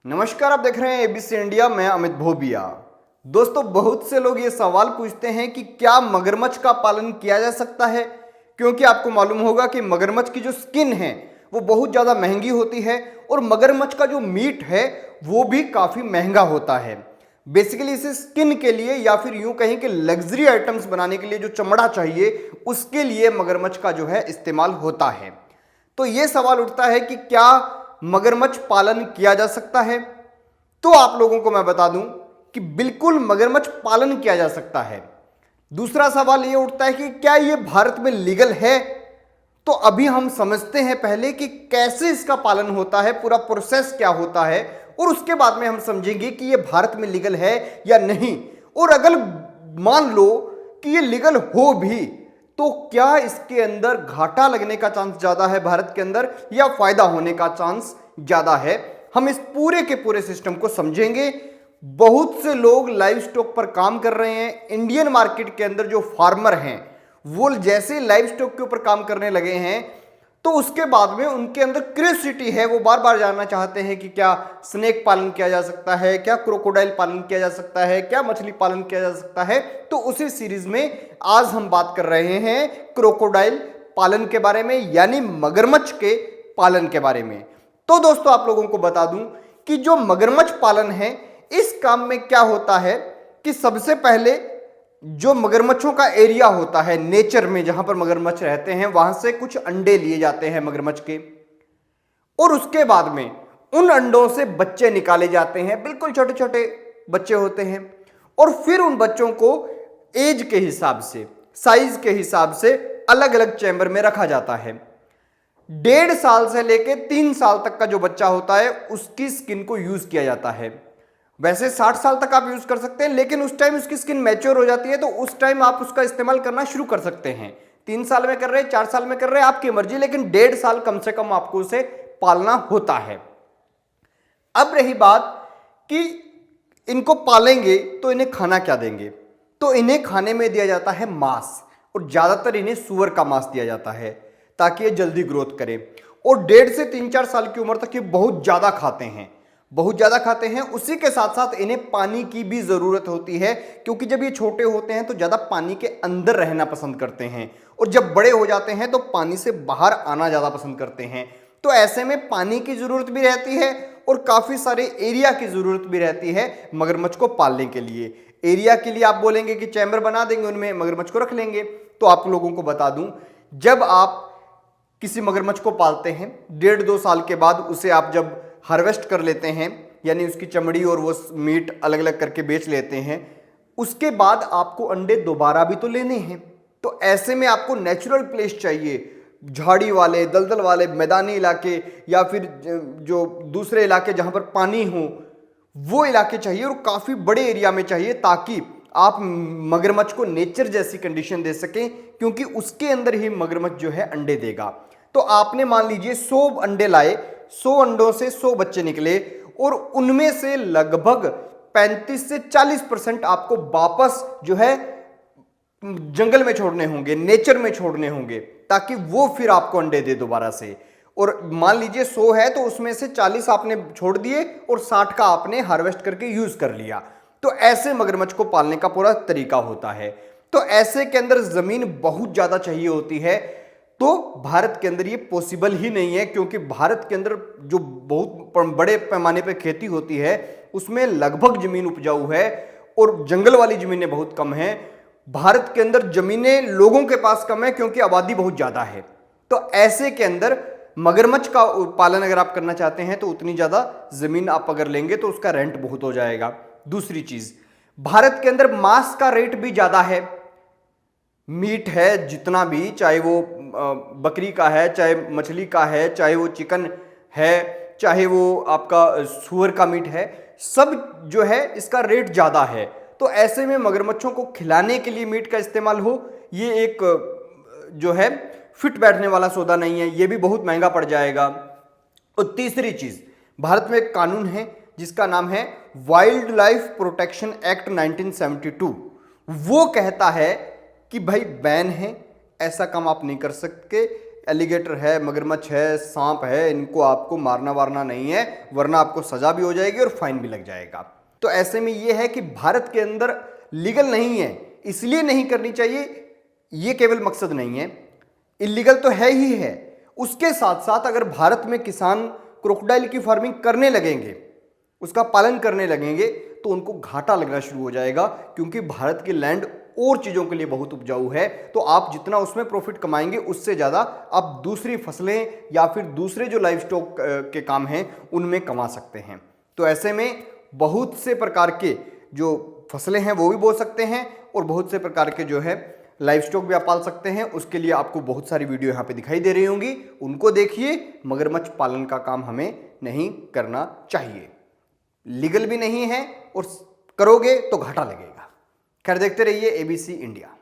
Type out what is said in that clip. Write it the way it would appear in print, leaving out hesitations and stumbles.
नमस्कार, आप देख रहे हैं एबीसी इंडिया। मैं अमित भोबिया। दोस्तों, बहुत से लोग ये सवाल पूछते हैं कि क्या मगरमच्छ का पालन किया जा सकता है, क्योंकि आपको मालूम होगा कि मगरमच्छ की जो स्किन है वो बहुत ज़्यादा महंगी होती है और मगरमच्छ का जो मीट है वो भी काफ़ी महंगा होता है। बेसिकली इसे स्किन के लिए या फिर यूं कहें कि लग्जरी आइटम्स बनाने के लिए जो चमड़ा चाहिए उसके लिए मगरमच्छ का जो है इस्तेमाल होता है। तो ये सवाल उठता है कि क्या मगरमच्छ पालन किया जा सकता है। तो आप लोगों को मैं बता दूं कि बिल्कुल मगरमच्छ पालन किया जा सकता है। दूसरा सवाल यह उठता है कि क्या यह भारत में लीगल है। तो अभी हम समझते हैं पहले कि कैसे इसका पालन होता है, पूरा प्रोसेस क्या होता है, और उसके बाद में हम समझेंगे कि यह भारत में लीगल है या नहीं। और अगर मान लो कि यह लीगल हो भी तो क्या इसके अंदर घाटा लगने का चांस ज्यादा है भारत के अंदर या फायदा होने का चांस ज्यादा है। हम इस पूरे के पूरे सिस्टम को समझेंगे। बहुत से लोग लाइव स्टॉक पर काम कर रहे हैं। इंडियन मार्केट के अंदर जो फार्मर हैं वो जैसे लाइव स्टॉक के ऊपर काम करने लगे हैं तो उसके बाद में उनके अंदर क्यूरियोसिटी है, वो बार बार जानना चाहते हैं कि क्या स्नेक पालन किया जा सकता है, क्या क्रोकोडाइल पालन किया जा सकता है, क्या मछली पालन किया जा सकता है। तो उसी सीरीज में आज हम बात कर रहे हैं क्रोकोडाइल पालन के बारे में, यानी मगरमच्छ के पालन के बारे में। तो दोस्तों, आप लोगों को बता दूं कि जो मगरमच्छ पालन है इस काम में क्या होता है कि सबसे पहले जो मगरमच्छों का एरिया होता है नेचर में, जहां पर मगरमच्छ रहते हैं, वहां से कुछ अंडे लिए जाते हैं मगरमच्छ के, और उसके बाद में उन अंडों से बच्चे निकाले जाते हैं। बिल्कुल छोटे छोटे बच्चे होते हैं और फिर उन बच्चों को एज के हिसाब से, साइज के हिसाब से अलग अलग चैम्बर में रखा जाता है। 1.5 साल से लेके 3 साल तक का जो बच्चा होता है उसकी स्किन को यूज किया जाता है। वैसे 60 साल तक आप यूज कर सकते हैं, लेकिन उस टाइम उसकी स्किन मैच्योर हो जाती है तो उस टाइम आप उसका इस्तेमाल करना शुरू कर सकते हैं। 3 साल में कर रहे हैं, 4 साल में कर रहे हैं, आपकी मर्जी, लेकिन 1.5 साल कम से कम आपको उसे पालना होता है। अब रही बात कि इनको पालेंगे तो इन्हें खाना क्या देंगे। तो इन्हें खाने में दिया जाता है मांस, और ज्यादातर इन्हें सुअर का मांस दिया जाता है ताकि ये जल्दी ग्रोथ करे। और 1.5 से 3-4 साल की उम्र तक ये बहुत ज्यादा खाते हैं, बहुत ज्यादा खाते हैं। उसी के साथ साथ इन्हें पानी की भी जरूरत होती है, क्योंकि जब ये छोटे होते हैं तो ज्यादा पानी के अंदर रहना पसंद करते हैं, और जब बड़े हो जाते हैं तो पानी से बाहर आना ज्यादा पसंद करते हैं। तो ऐसे में पानी की जरूरत भी रहती है और काफी सारे एरिया की जरूरत भी रहती है मगरमच्छ को पालने के लिए। एरिया के लिए आप बोलेंगे कि चैम्बर बना देंगे, उनमें मगरमच्छ को रख लेंगे। तो आप लोगों को बता दूं, जब आप किसी मगरमच्छ को पालते हैं 1.5-2 साल के बाद उसे आप जब हार्वेस्ट कर लेते हैं, यानी उसकी चमड़ी और वो मीट अलग अलग करके बेच लेते हैं, उसके बाद आपको अंडे दोबारा भी तो लेने हैं। तो ऐसे में आपको नेचुरल प्लेस चाहिए, झाड़ी वाले, दलदल वाले मैदानी इलाके, या फिर जो दूसरे इलाके जहां पर पानी हो वो इलाके चाहिए, और काफी बड़े एरिया में चाहिए, ताकि आप मगरमच्छ को नेचर जैसी कंडीशन दे सकें, क्योंकि उसके अंदर ही मगरमच्छ जो है अंडे देगा। तो आपने मान लीजिए 100 अंडे लाए, 100 अंडों से 100 बच्चे निकले, और उनमें से लगभग 35 से 40% आपको वापस जो है जंगल में छोड़ने होंगे, नेचर में छोड़ने होंगे, ताकि वो फिर आपको अंडे दे दोबारा से। और मान लीजिए 100 है तो उसमें से 40 आपने छोड़ दिए और 60 का आपने हार्वेस्ट करके यूज कर लिया। तो ऐसे मगरमच्छ को पालने का पूरा तरीका होता है। तो ऐसे के अंदर जमीन बहुत ज्यादा चाहिए होती है। तो भारत के अंदर ये पॉसिबल ही नहीं है, क्योंकि भारत के अंदर जो बहुत बड़े पैमाने पर खेती होती है उसमें लगभग जमीन उपजाऊ है और जंगल वाली जमीनें बहुत कम है। भारत के अंदर जमीनें लोगों के पास कम है क्योंकि आबादी बहुत ज्यादा है। तो ऐसे के अंदर मगरमच्छ का पालन अगर आप करना चाहते हैं तो उतनी ज्यादा जमीन आप अगर लेंगे तो उसका रेंट बहुत हो जाएगा। दूसरी चीज, भारत के अंदर मांस का रेट भी ज्यादा है। मीट है जितना भी, चाहे वो बकरी का है, चाहे मछली का है, चाहे वो चिकन है, चाहे वो आपका सुअर का मीट है, सब जो है इसका रेट ज्यादा है। तो ऐसे में मगरमच्छों को खिलाने के लिए मीट का इस्तेमाल हो, ये एक जो है फिट बैठने वाला सौदा नहीं है, ये भी बहुत महंगा पड़ जाएगा। और तीसरी चीज, भारत में एक कानून है जिसका नाम है वाइल्ड लाइफ प्रोटेक्शन एक्ट 1972। वो कहता है कि भाई बैन है, ऐसा काम आप नहीं कर सकते, एलिगेटर है, मगरमच्छ है, सांप है, इनको आपको मारना वारना नहीं है, वरना आपको सजा भी हो जाएगी और फाइन भी लग जाएगा। तो ऐसे में यह है कि भारत के अंदर लीगल नहीं है, इसलिए नहीं करनी चाहिए, ये केवल मकसद नहीं है, इलीगल तो है ही है। उसके साथ साथ अगर भारत में किसान क्रोकोडाइल की फार्मिंग करने लगेंगे, उसका पालन करने लगेंगे, तो उनको घाटा लगना शुरू हो जाएगा, क्योंकि भारत की लैंड और चीजों के लिए बहुत उपजाऊ है। तो आप जितना उसमें प्रॉफिट कमाएंगे, उससे ज्यादा आप दूसरी फसलें या फिर दूसरे जो लाइव स्टॉक के काम हैं उनमें कमा सकते हैं। तो ऐसे में बहुत से प्रकार के जो फसलें हैं वो भी बो सकते हैं, और बहुत से प्रकार के जो है लाइव स्टॉक भी आप पाल सकते हैं। उसके लिए आपको बहुत सारी वीडियो यहाँ पे दिखाई दे रही होंगी, उनको देखिए। मगरमच्छ पालन का काम हमें नहीं करना चाहिए, लीगल भी नहीं है, और करोगे तो घाटा लगेगा। खैर, देखते रहिए ABC इंडिया।